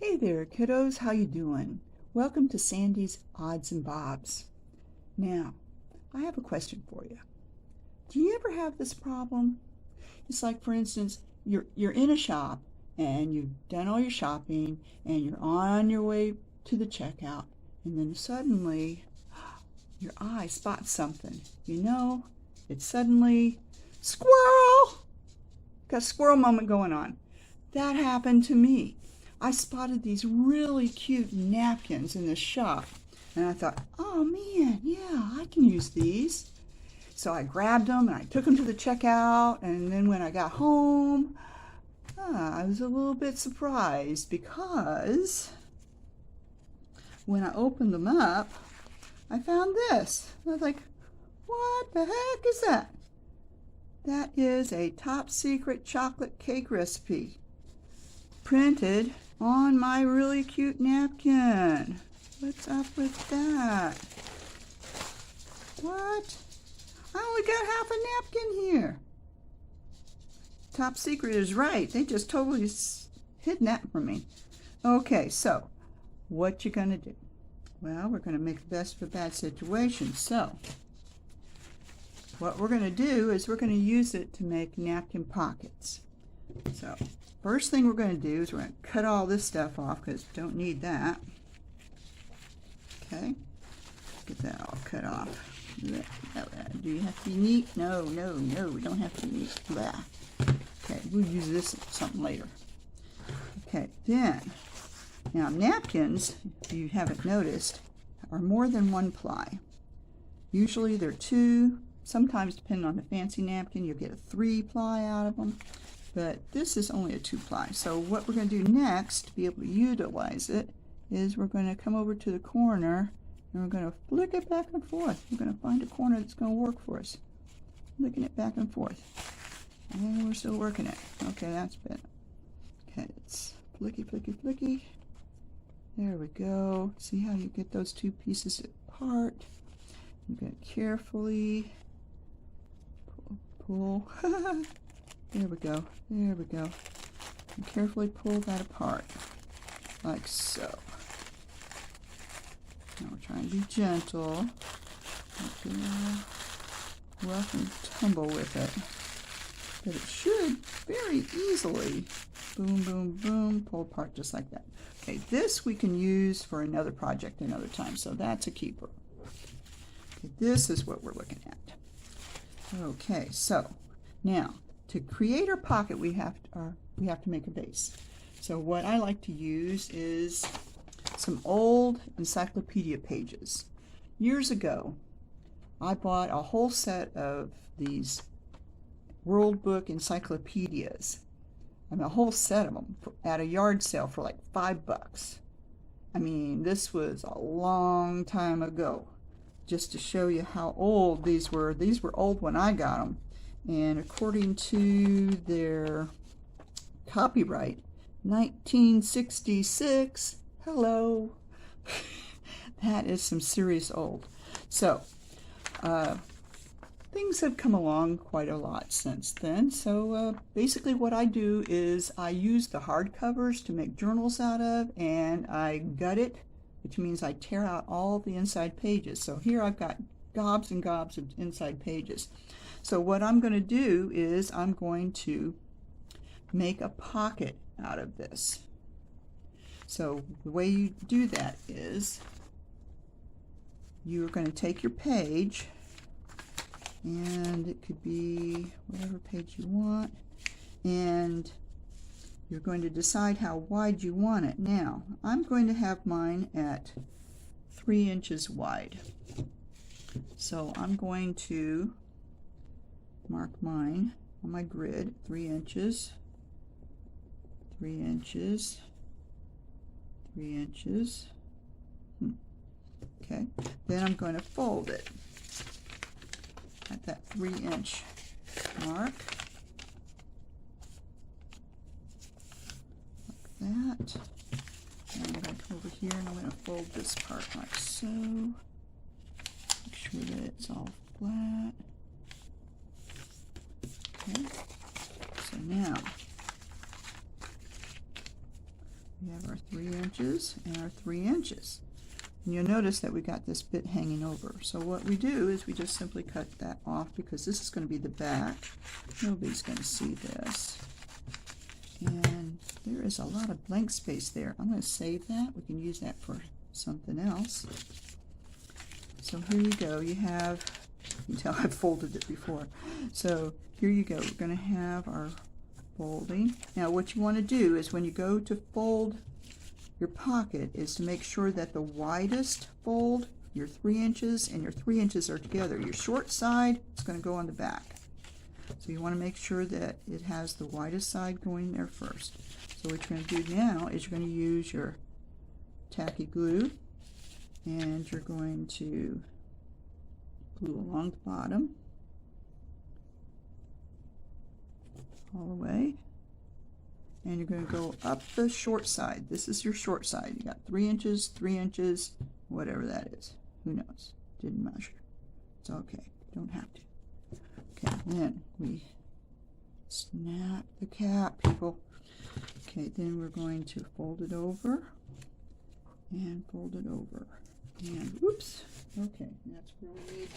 Hey there, kiddos. How you doing? Welcome to Sandy's Odds and Bobs. Now, I have a question for you. Do you ever have this problem? It's like, for instance, you're in a shop and you've done all your shopping and you're on your way to the checkout, and then suddenly your eye spots something. It's suddenly squirrel. Got a squirrel moment going on. That happened to me. I spotted these really cute napkins in the shop, and I thought, oh man, yeah, I can use these. So I grabbed them and I took them to the checkout, and then when I got home, I was a little bit surprised because when I opened them up, I found this. I was like, what the heck is that? That is a top secret chocolate cake recipe printed on my really cute napkin. What's up with that? What? I only got half a napkin here. Top secret is right. They just totally hidden that from me. Okay, so what you gonna do? Well, we're gonna make the best of a bad situation. So what we're gonna do is we're gonna use it to make napkin pockets. So first thing we're going to do is we're going to cut all this stuff off because we don't need that. Okay, get that all cut off. Do you have to be neat? No, we don't have to be neat. Blah. Okay, we'll use this something later. Okay, then, now napkins, if you haven't noticed, are more than one ply. Usually they're two. Sometimes, depending on the fancy napkin, you'll get a 3-ply out of them. But this is only a 2-ply. So what we're going to do next to be able to utilize it is we're going to come over to the corner and we're going to flick it back and forth. We're going to find a corner that's going to work for us. Flicking it back and forth. And we're still working it. Okay, that's better. Okay, it's flicky, flicky, flicky. There we go. See how you get those two pieces apart? I'm going to carefully pull. There we go. There we go. And carefully pull that apart, like so. Now we're trying to be gentle. Rough and tumble with it. But it should very easily, boom, boom, boom, pull apart just like that. Okay, this we can use for another project another time, so that's a keeper. Okay, this is what we're looking at. Okay, so now, to create our pocket, we have to make a base. So what I like to use is some old encyclopedia pages. Years ago, I bought a whole set of these World Book encyclopedias. I mean, a whole set of them at a yard sale for like $5. I mean, this was a long time ago. Just to show you how old these were. These were old when I got them. And according to their copyright, 1966, hello, that is some serious old. So, things have come along quite a lot since then. So basically what I do is I use the hardcovers to make journals out of, and I gut it, which means I tear out all the inside pages. So here I've got gobs and gobs of inside pages. So what I'm going to do is I'm going to make a pocket out of this. So the way you do that is you're going to take your page, and it could be whatever page you want, and you're going to decide how wide you want it. Now, I'm going to have mine at 3 inches wide. So I'm going to mark mine on my grid, 3 inches, 3 inches, 3 inches. Okay, then I'm going to fold it at that 3-inch mark, like that. And I'm going to come over here and I'm going to fold this part like so. Make sure that it's all flat. Okay, so now we have our 3 inches and our 3 inches. And you'll notice that we got this bit hanging over. So what we do is we just simply cut that off because this is going to be the back. Nobody's going to see this. And there is a lot of blank space there. I'm going to save that. We can use that for something else. So here you go. You have, you can tell I've folded it before. So here you go. We're going to have our folding. Now what you want to do is when you go to fold your pocket is to make sure that the widest fold, your 3 inches, and your 3 inches are together. Your short side is going to go on the back. So you want to make sure that it has the widest side going there first. So what you're going to do now is you're going to use your tacky glue and you're going to glue along the bottom all the way, and you're going to go up the short side. This is your short side. You got 3 inches, 3 inches, whatever that is. Who knows? Didn't measure. It's okay. Don't have to. Okay, then we snap the cap, people. Okay, then we're going to fold it over and fold it over. And whoops. Okay, that's where we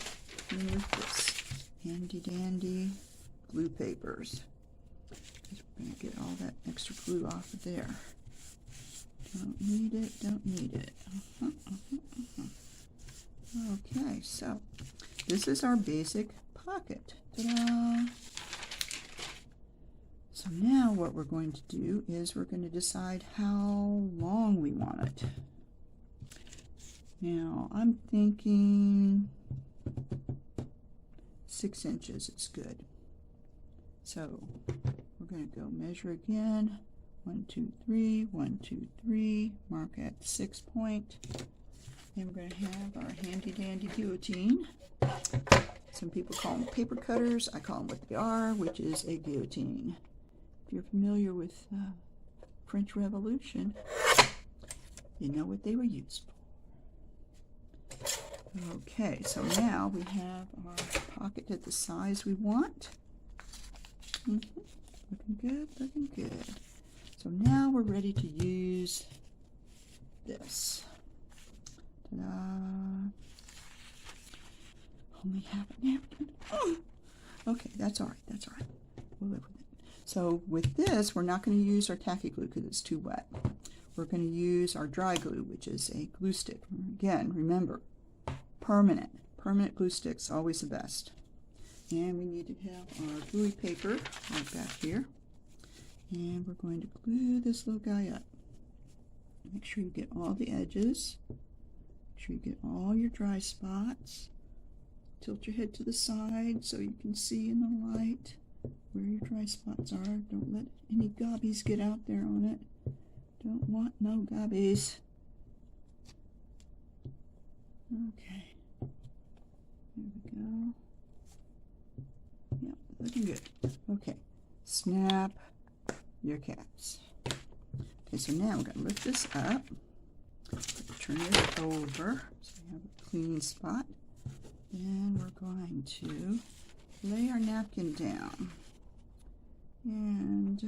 need with this handy dandy glue papers. We're going to get all that extra glue off of there. Don't need it, don't need it. Okay, so this is our basic pocket. Ta-da! So now what we're going to do is we're going to decide how long we want it. Now I'm thinking 6 inches is good. So we're going to go measure again. 1, 2, 3, 1, 2, 3. Mark at the 6 point. And we're going to have our handy dandy guillotine. Some people call them paper cutters. I call them what they are, which is a guillotine. If you're familiar with French Revolution, you know what they were used for. Okay, so now we have our pocket at the size we want. Looking good, looking good. So now we're ready to use this. Ta-da! Only half a napkin. Oh! Okay, that's all right, that's all right. We'll live with it. So with this, we're not going to use our tacky glue because it's too wet. We're going to use our dry glue, which is a glue stick. Again, remember, permanent glue stick's always the best. And we need to have our gluey paper right back here. And we're going to glue this little guy up. Make sure you get all the edges. Make sure you get all your dry spots. Tilt your head to the side so you can see in the light where your dry spots are. Don't let any gobbies get out there on it. Don't want no gobbies. Okay. There we go. Yep, looking good. Okay, snap your caps. Okay, so now we're going to lift this up, turn it over so we have a clean spot. Then we're going to lay our napkin down and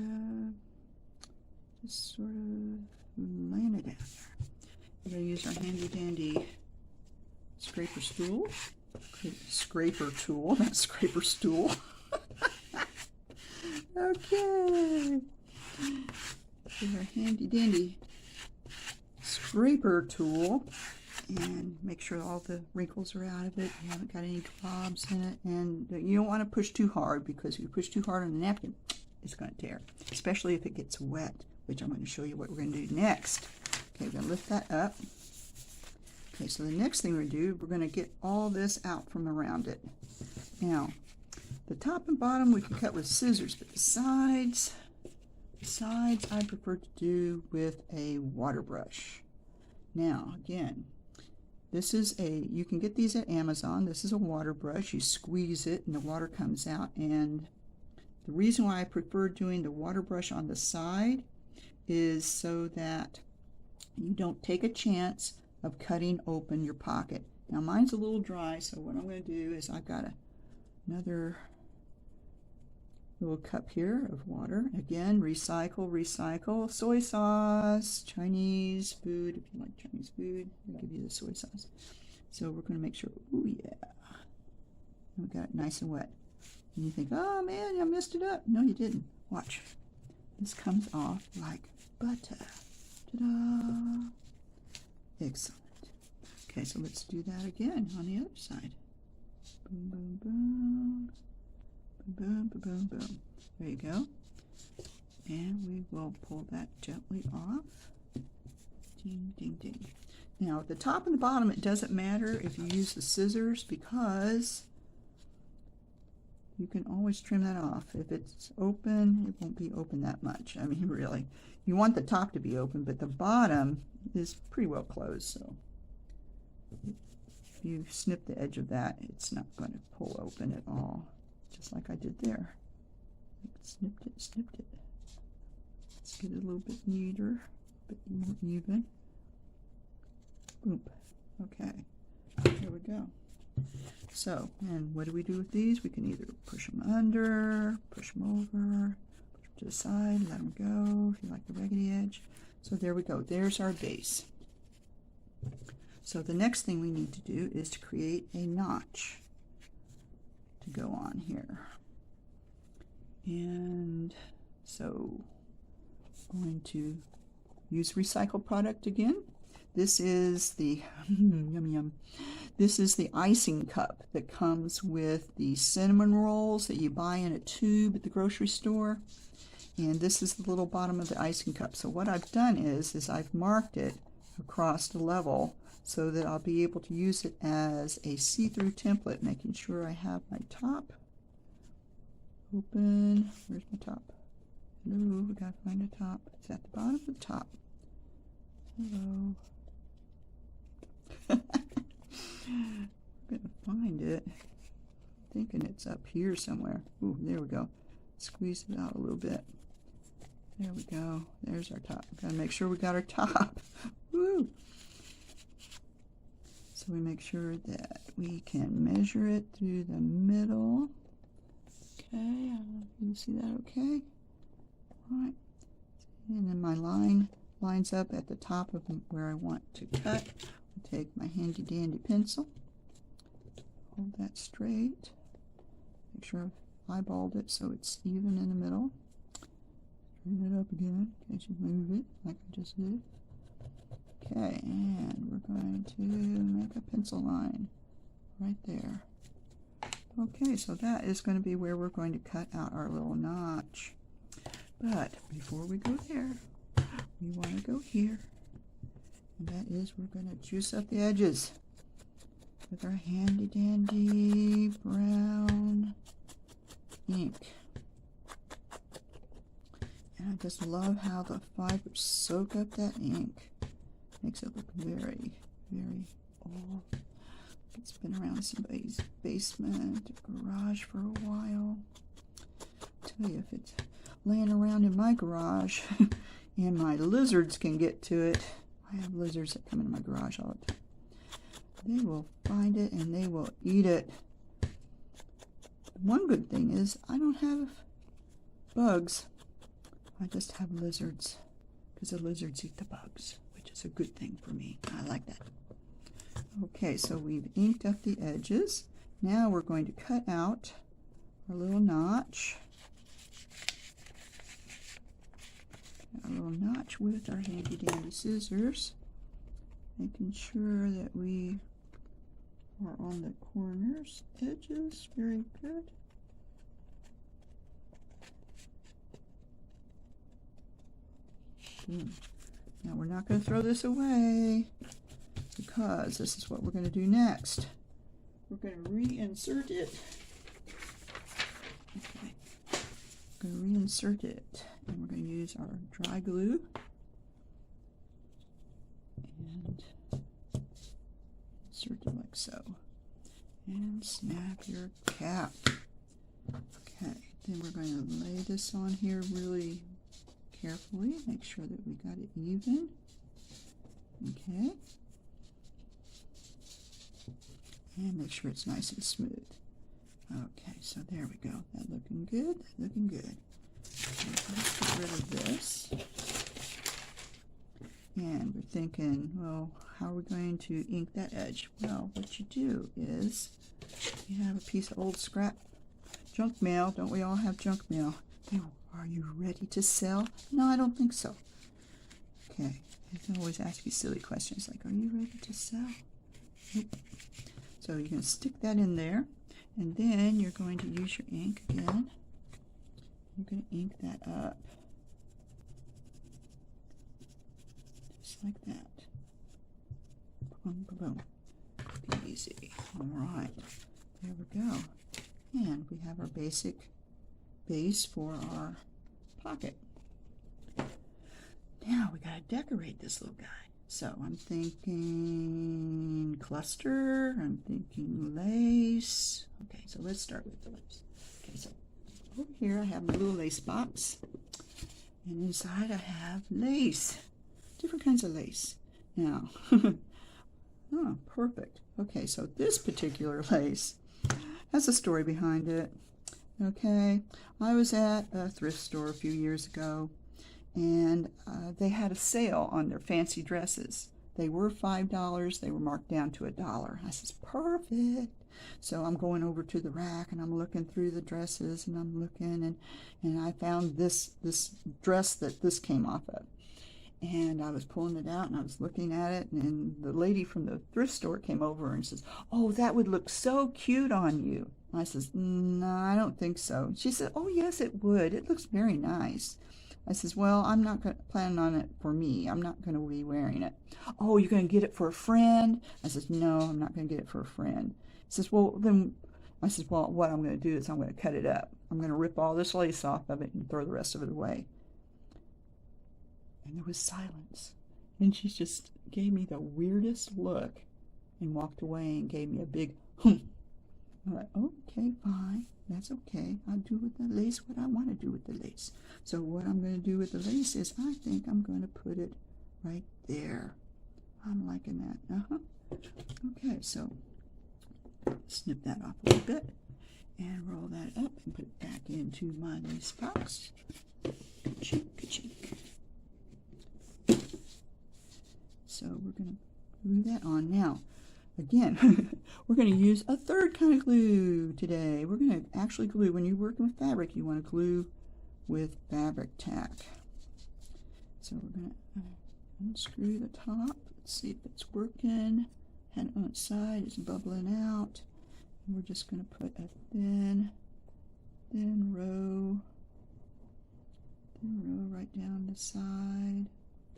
just sort of laying it down there. We're going to use our handy dandy scraper stool. Scraper tool, not scraper stool. Okay. With our handy dandy scraper tool, and make sure all the wrinkles are out of it. You haven't got any globs in it, and you don't want to push too hard because if you push too hard on the napkin, it's going to tear, especially if it gets wet, which I'm going to show you what we're going to do next. Okay, we're going to lift that up. Okay, so the next thing we're going to do, we're going to get all this out from around it. Now, the top and bottom we can cut with scissors, but the sides I prefer to do with a water brush. Now, again, this is you can get these at Amazon. This is a water brush. You squeeze it and the water comes out. And the reason why I prefer doing the water brush on the side is so that you don't take a chance of cutting open your pocket. Now mine's a little dry, so what I'm going to do is I've got another little cup here of water. Again, recycle, recycle. Soy sauce, Chinese food. If you like Chinese food, I'll give you the soy sauce. So we're going to make sure, oh yeah, we got it nice and wet. And you think, oh man, I messed it up. No, you didn't. Watch. This comes off like butter. Ta-da! Excellent. Okay, so let's do that again on the other side. Boom, boom, boom. Boom, boom, boom, boom. There you go. And we will pull that gently off. Ding, ding, ding. Now, at the top and the bottom, it doesn't matter if you use the scissors because you can always trim that off. If it's open, it won't be open that much. I mean, really. You want the top to be open, but the bottom is pretty well closed, so if you snip the edge of that, it's not going to pull open at all. Just like I did there. Snipped it, snipped it. Let's get it a little bit neater, a bit more even. Boom. Okay, there we go. So, and what do we do with these? We can either push them under, push them over, push them to the side, let them go if you like the raggedy edge. So there we go. There's our base. So the next thing we need to do is to create a notch to go on here. And so I'm going to use recycled product again. This is the yum yum. This is the icing cup that comes with the cinnamon rolls that you buy in a tube at the grocery store. And this is the little bottom of the icing cup. So what I've done is I've marked it across the level so that I'll be able to use it as a see-through template, making sure I have my top open. Where's my top? Hello, we gotta find the top. It's at the bottom of the top. Hello. I'm gonna find it. I'm thinking it's up here somewhere. Ooh, there we go. Squeeze it out a little bit. There we go. There's our top. Gotta make sure we got our top. Woo! So we make sure that we can measure it through the middle. Okay, you see that okay? All right. And then my line lines up at the top of where I want to cut. I'll take my handy dandy pencil, hold that straight, make sure I've eyeballed it so it's even in the middle. Turn it up again in case you move it like I just did. Okay, and we're going to make a pencil line right there. Okay, so that is going to be where we're going to cut out our little notch. But before we go there, we want to go here. And that is we're going to juice up the edges with our handy dandy brown ink. And I just love how the fibers soak up that ink. Makes it look very, very old. It's been around somebody's basement or garage for a while. I tell you, if it's laying around in my garage and my lizards can get to it, I have lizards that come into my garage all the time. They will find it and they will eat it. One good thing is I don't have bugs. I just have lizards because the lizards eat the bugs, which is a good thing for me. I like that. Okay, so we've inked up the edges. Now we're going to cut out our little notch. A little notch with our handy dandy scissors, making sure that we are on the corners, edges. Very good. Now we're not going to throw this away because this is what we're going to do next. We're going to reinsert it. Okay. We're going to reinsert it. And we're going to use our dry glue and insert it like so. And snap your cap. Okay, then we're going to lay this on here really carefully. Make sure that we got it even. Okay. And make sure it's nice and smooth. Okay, so there we go. That looking good, that looking good. So let's get rid of this. And we're thinking, well, how are we going to ink that edge? Well, what you do is you have a piece of old scrap junk mail. Don't we all have junk mail? Now, are you ready to sell? No, I don't think so. Okay, I can always ask you silly questions like, are you ready to sell? Nope. So you're going to stick that in there, and then you're going to use your ink again. You're going to ink that up. Just like that. Boom, boom, boom. Easy. All right. There we go. And we have our basic base for our pocket. Now we got to decorate this little guy. So I'm thinking cluster, I'm thinking lace. Okay, so let's start with the lace. Okay, so over here I have my little lace box, and inside I have lace, different kinds of lace. Now, oh, perfect. Okay, so this particular lace has a story behind it. Okay, I was at a thrift store a few years ago, and they had a sale on their fancy dresses. They were $5. They were marked down to $1. I says, perfect. So I'm going over to the rack, and I'm looking through the dresses, and I'm looking, and I found this dress that this came off of. And I was pulling it out, and I was looking at it, and the lady from the thrift store came over and says, oh, that would look so cute on you. I says, no, I don't think so. She said, oh, yes, it would. It looks very nice. I says, well, I'm not planning on it for me. I'm not going to be wearing it. Oh, you're going to get it for a friend? I says, no, I'm not going to get it for a friend. He says, well, then, I says, well, what I'm going to do is I'm going to cut it up. I'm going to rip all this lace off of it and throw the rest of it away. And there was silence. And she just gave me the weirdest look and walked away and gave me a big I'm like, okay, fine. That's okay. I'll do with the lace what I want to do with the lace. So what I'm going to do with the lace is I think I'm going to put it right there. I'm liking that. Okay, so snip that off a little bit and roll that up and put it back into my lace box. Ka-chink, ka-chink. So we're going to glue that on. Now, again, we're going to use a third kind of glue today. We're going to actually glue. When you're working with fabric, you want to glue with fabric tack. So we're going to unscrew the top. Let's see if it's working. Hand on its side, it's bubbling out. And we're just going to put a thin row right down the side.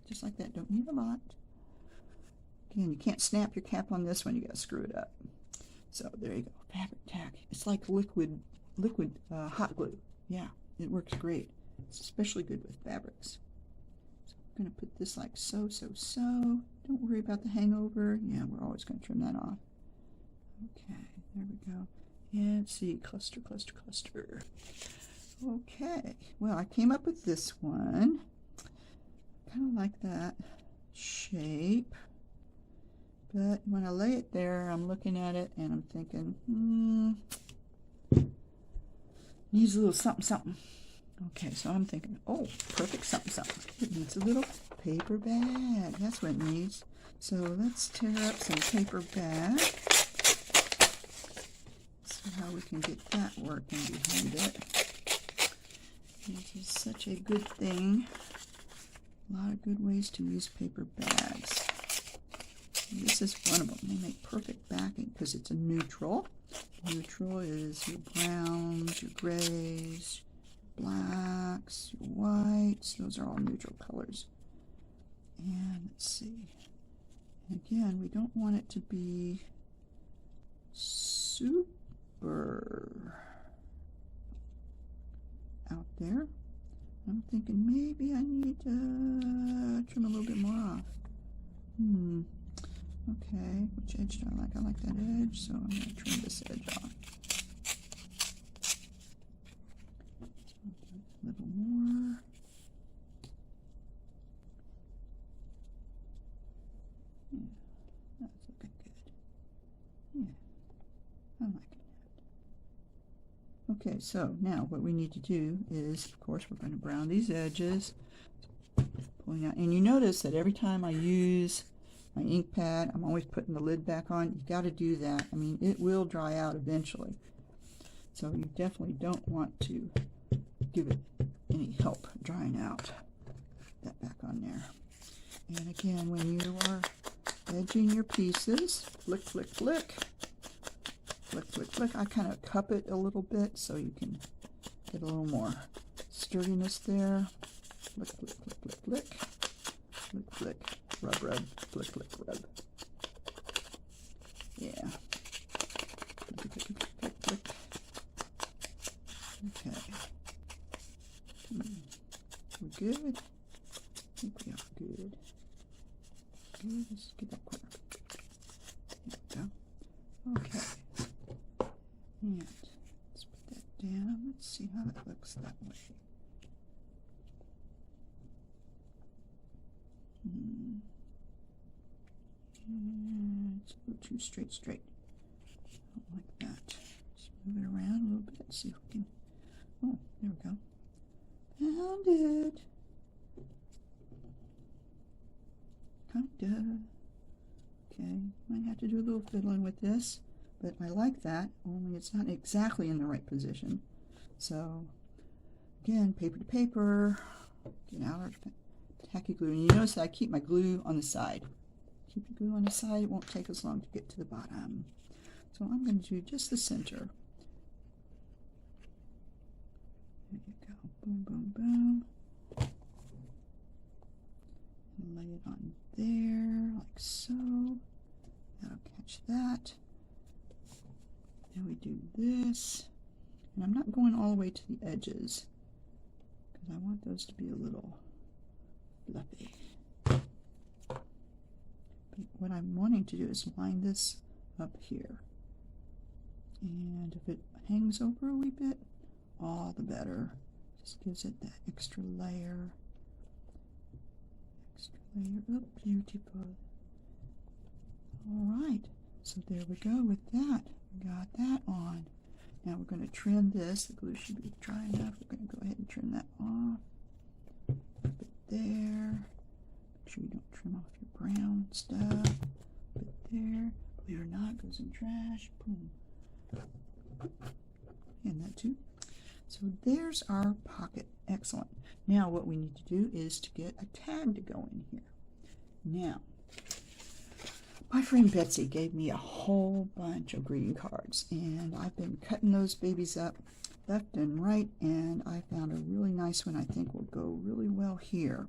Just like that. Don't need a lot. Again, you can't snap your cap on this one. You got to screw it up. So there you go. Fabric tack. It's like liquid hot glue. Yeah, it works great. It's especially good with fabrics. So I'm going to put this like so. Don't worry about the hangover. Yeah, we're always going to trim that off. Okay, there we go. And let's see, cluster. Okay, well, I came up with this one. Kind of like that shape. But when I lay it there, I'm looking at it and I'm thinking, needs a little something. Okay, so I'm thinking, oh, perfect something. It needs a little paper bag. That's what it needs. So let's tear up some paper bag. See how we can get that working behind it. This is such a good thing. A lot of good ways to use paper bags. This is one of them. They make perfect backing because it's a neutral. Neutral is your browns, your grays, your blacks, your whites. Those are all neutral colors. And let's see. And again, we don't want it to be super out there. I'm thinking maybe I need to trim a little bit more off. Okay, which edge do I like? I like that edge, so I'm going to trim this edge off. A little more. Yeah, that's looking good. Yeah, I like it. Okay, so now what we need to do is, of course, we're going to brown these edges. Pulling out, and you notice that every time I use my ink pad, I'm always putting the lid back on. You got to do that. I mean, it will dry out eventually. So you definitely don't want to give it any help drying out. Put that back on there. And again, when you are edging your pieces, flick, flick, flick. Flick, flick, flick. I kind of cup it a little bit so you can get a little more sturdiness there. Flick, flick, flick, flick, flick. Flick, flick. Rub, rub. Flick, flick, rub. Yeah. Flick, flick, flick, flick, flick. Okay. We're good? I think we are good. Good. Let's get that corner. There we go. Okay. And let's put that down. Let's see how it looks that way. And it's a little too straight. Not like that. Just move it around a little bit. See if we can. Oh, there we go. Found it. Kinda. Okay, might have to do a little fiddling with this, but I like that, only it's not exactly in the right position. So, again, paper to paper, get out our tacky glue. And you notice that I keep my glue on the side. Keep your glue on the side, it won't take as long to get to the bottom. So I'm going to do just the center. There you go. Boom, boom, boom. And lay it on there, like so. That'll catch that. Then we do this. And I'm not going all the way to the edges, because I want those to be a little fluffy. But what I'm wanting to do is line this up here. And if it hangs over a wee bit, all the better. Just gives it that extra layer. Extra layer. Oh, beautiful. Alright, so there we go with that. We got that on. Now we're going to trim this. The glue should be dry enough. We're going to go ahead and trim that off. Put it there. Make sure you don't trim off your brown stuff. Put it there. Believe it or not, goes in trash. Boom. And that too. So there's our pocket. Excellent. Now what we need to do is to get a tag to go in here. Now, my friend Betsy gave me a whole bunch of greeting cards, and I've been cutting those babies up left and right, and I found a really nice one I think will go really well here.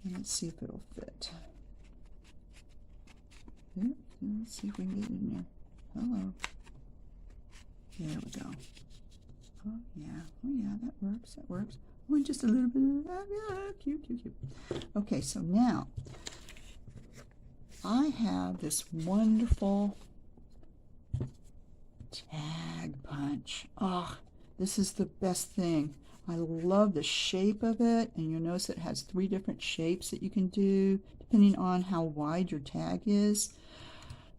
And let's see if it'll fit. Yep, let's see if we can get it in there. Hello. There we go. Oh yeah, that works. Oh, and just a little bit of that. Yeah, cute. Okay, so now I have this wonderful tag punch. Oh, this is the best thing. I love the shape of it, and you'll notice it has 3 different shapes that you can do depending on how wide your tag is.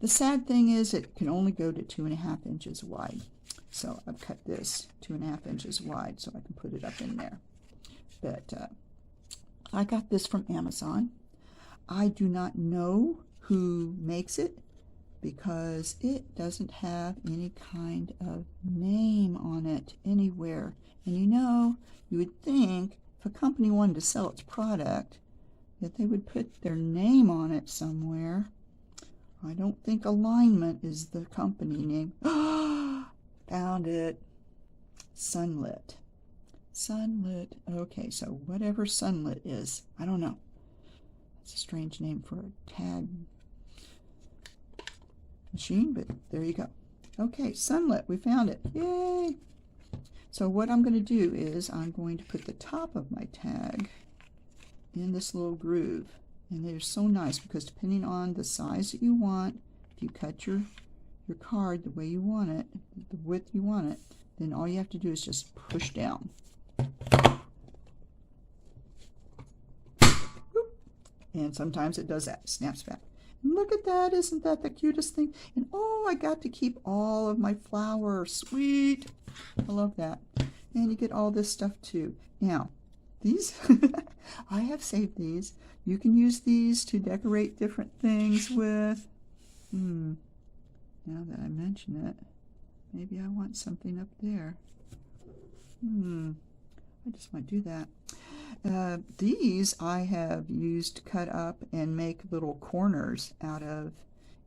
The sad thing is it can only go to 2.5 inches wide. So I've cut this 2.5 inches wide so I can put it up in there. But I got this from Amazon. I do not know who makes it because it doesn't have any kind of name on it anywhere. And you know, you would think if a company wanted to sell its product that they would put their name on it somewhere. I don't think Alignment is the company name. Found it. Sunlit. Okay, so whatever Sunlit is, I don't know. It's a strange name for a tag machine, but there you go. Okay, Sunlit, we found it. Yay! So what I'm going to do is I'm going to put the top of my tag in this little groove. And they're so nice because depending on the size that you want, if you cut your card the way you want it, the width you want it, then all you have to do is just push down. And sometimes it does that, snaps back. Look at that. Isn't that the cutest thing? And oh, I got to keep all of my flour. Sweet. I love that. And you get all this stuff too. Now, these, I have saved these. You can use these to decorate different things with. Now that I mention it, maybe I want something up there. I just might do that. These I have used to cut up and make little corners out of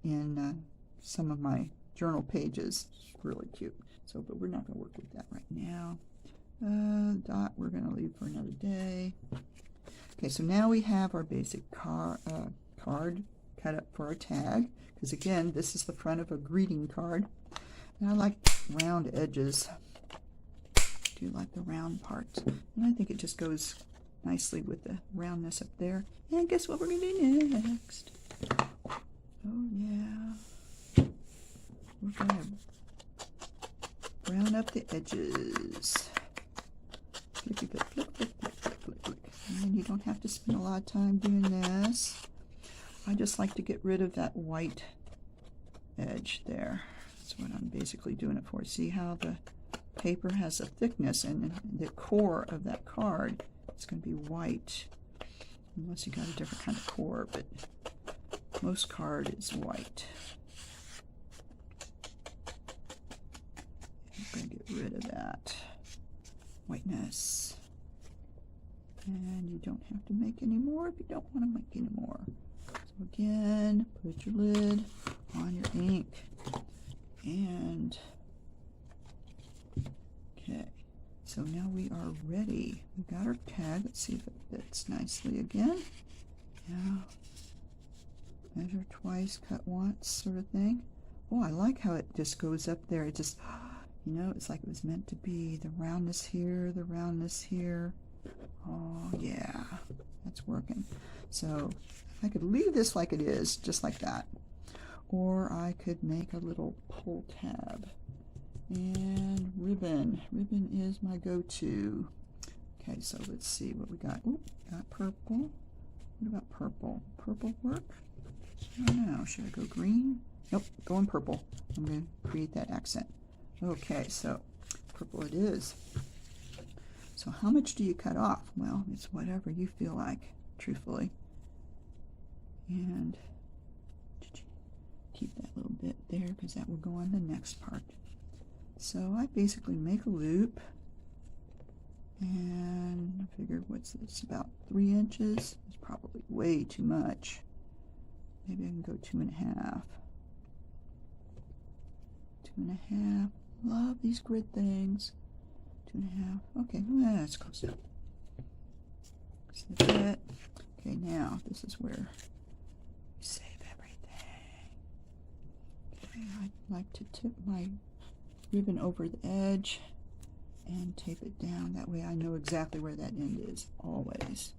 in some of my journal pages. It's really cute. So, but we're not going to work with that right now. Dot we're going to leave for another day. Okay, so now we have our basic card cut up for our tag. Because again, this is the front of a greeting card. And I like round edges. I do like the round parts. And I think it just goes nicely with the roundness up there. And guess what we're going to do next? Oh yeah. We're going to brown up the edges. Flicky, flick, flick, flick, flick, flick, flick, flick. And you don't have to spend a lot of time doing this. I just like to get rid of that white edge there. That's what I'm basically doing it for. See how the paper has a thickness, and the core of that card is going to be white. Unless you got a different kind of core, but most card is white. I'm going to get rid of that whiteness. And you don't have to make any more if you don't want to make any more. So again, put your lid on your ink. And okay, so now we are ready. We got our tag. Let's see if it fits nicely again. Yeah. Measure twice, cut once, sort of thing. Oh, I like how it just goes up there. It just, you know, it's like it was meant to be. The roundness here, the roundness here. Oh, yeah, that's working. So I could leave this like it is, just like that. Or I could make a little pull tab. And ribbon. Ribbon is my go-to. Okay, so let's see what we got. Ooh, got purple. What about purple? Purple work? I don't know. Should I go green? Nope, going purple. I'm going to create that accent. Okay, so purple it is. So how much do you cut off? Well, it's whatever you feel like, truthfully. And keep that little bit there because that will go on the next part. So I basically make a loop, and I figured what's this, about 3 inches? It's probably way too much. Maybe I can go 2.5. 2.5. Love these grid things. 2.5. Okay, that's close enough. Snip it. Okay, now this is where you save everything. Okay, I like to tip my ribbon over the edge and tape it down. That way I know exactly where that end is, always.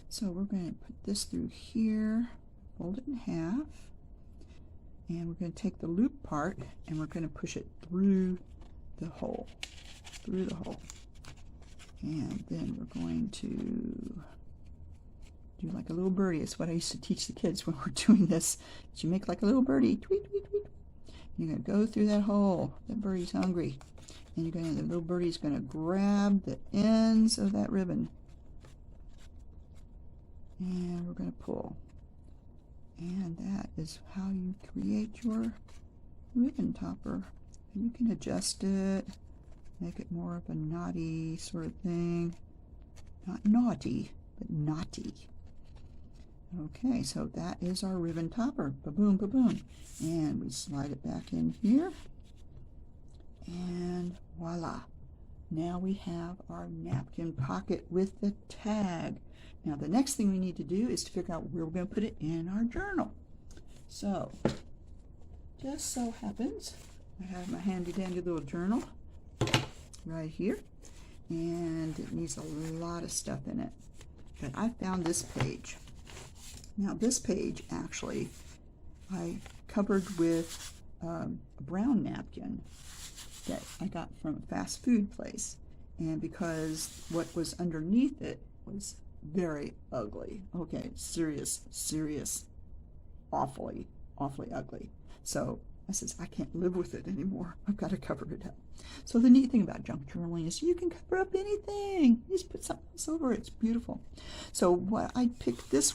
So we're going to put this through here, fold it in half, and we're going to take the loop part and we're going to push it through the hole. Through the hole. And then we're going to do like a little birdie. It's what I used to teach the kids when we're doing this. You make like a little birdie. Tweet, tweet, tweet. You're going to go through that hole. That birdie's hungry. And you're going to, the little birdie's going to grab the ends of that ribbon. And we're going to pull. And that is how you create your ribbon topper. And you can adjust it. Make it more of a knotty sort of thing. Not naughty, but knotty. Okay, so that is our ribbon topper. Ba-boom, ba-boom. And we slide it back in here. And voila. Now we have our napkin pocket with the tag. Now the next thing we need to do is to figure out where we're going to put it in our journal. So, just so happens, I have my handy dandy little journal right here, and it needs a lot of stuff in it, but I found this page. Now this page actually I covered with a brown napkin that I got from a fast food place, and because what was underneath it was very ugly. Okay, serious awfully, awfully ugly. So I says, I can't live with it anymore. I've got to cover it up. So the neat thing about junk journaling is you can cover up anything. You just put something else over it. It's beautiful. So what I picked this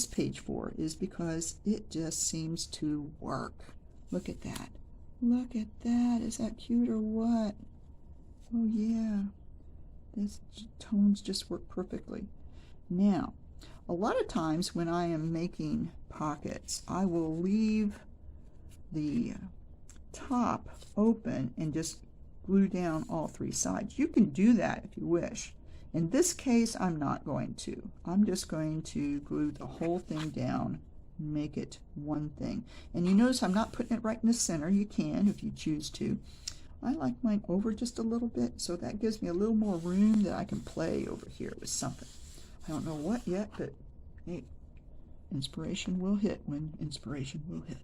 page for is because it just seems to work. Look at that. Look at that. Is that cute or what? Oh yeah. These tones just work perfectly. Now, a lot of times when I am making pockets, I will leave the top open and just glue down all three sides. You can do that if you wish. In this case, I'm not going to. I'm just going to glue the whole thing down, make it one thing. And you notice I'm not putting it right in the center. You can if you choose to. I like mine over just a little bit, so that gives me a little more room that I can play over here with something. I don't know what yet, but hey, inspiration will hit when inspiration will hit.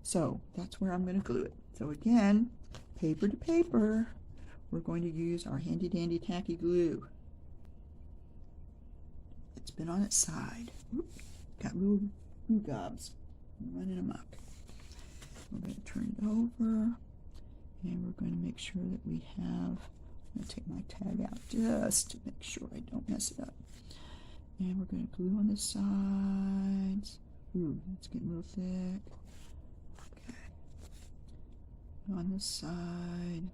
So that's where I'm going to glue it. So again, paper to paper, we're going to use our handy dandy tacky glue. It's been on its side. Oop, got little glue gobs running amok. We're going to turn it over, and we're going to make sure that we have, I'm going to take my tag out just to make sure I don't mess it up. And we're going to glue on the sides. Ooh, it's getting real thick. Okay. On the side.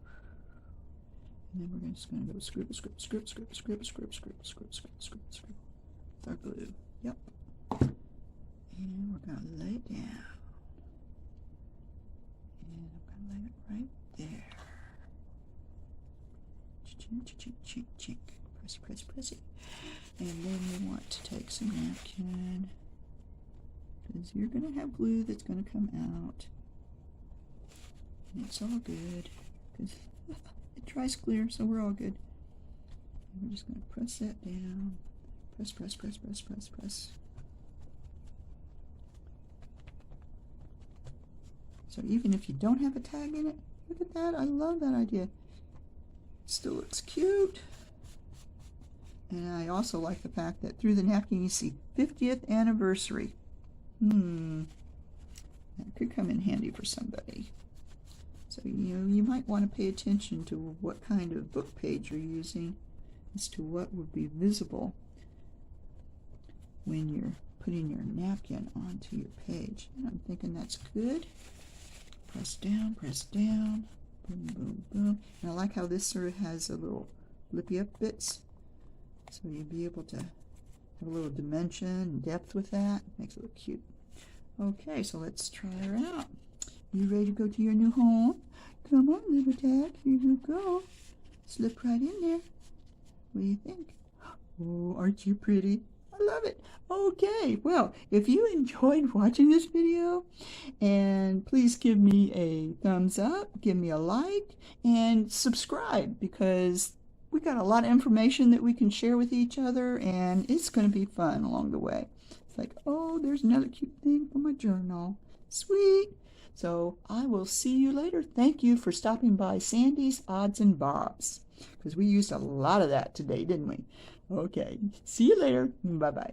And then we're just going to go scrape with our glue. Yep. And we're going to lay it down. And I'm going to lay it right there. Chink, chink, chink, chink. Press, press, press it. And then we want to take some napkin, because you're going to have glue that's going to come out. And it's all good, because it dries clear, so we're all good. And we're just going to press that down. Press, press, press, press, press, press. So even if you don't have a tag in it, look at that. I love that idea. It still looks cute. And I also like the fact that through the napkin you see 50th anniversary. That could come in handy for somebody. So, you might want to pay attention to what kind of book page you're using as to what would be visible when you're putting your napkin onto your page. And I'm thinking that's good. Press down, boom, boom, boom. And I like how this sort of has a little lippy up bits. So you'll be able to have a little dimension and depth with that. Makes it look cute. Okay, so let's try her out. You ready to go to your new home? Come on, little tag. Here you go. Slip right in there. What do you think? Oh, aren't you pretty? I love it. Okay, well, if you enjoyed watching this video, and please give me a thumbs up, give me a like, and subscribe, because we got a lot of information that we can share with each other, and it's going to be fun along the way. It's like, oh, there's another cute thing for my journal. Sweet. So I will see you later. Thank you for stopping by Sandy's Odds and Bobs, because we used a lot of that today, didn't we? Okay, see you later. Bye-bye.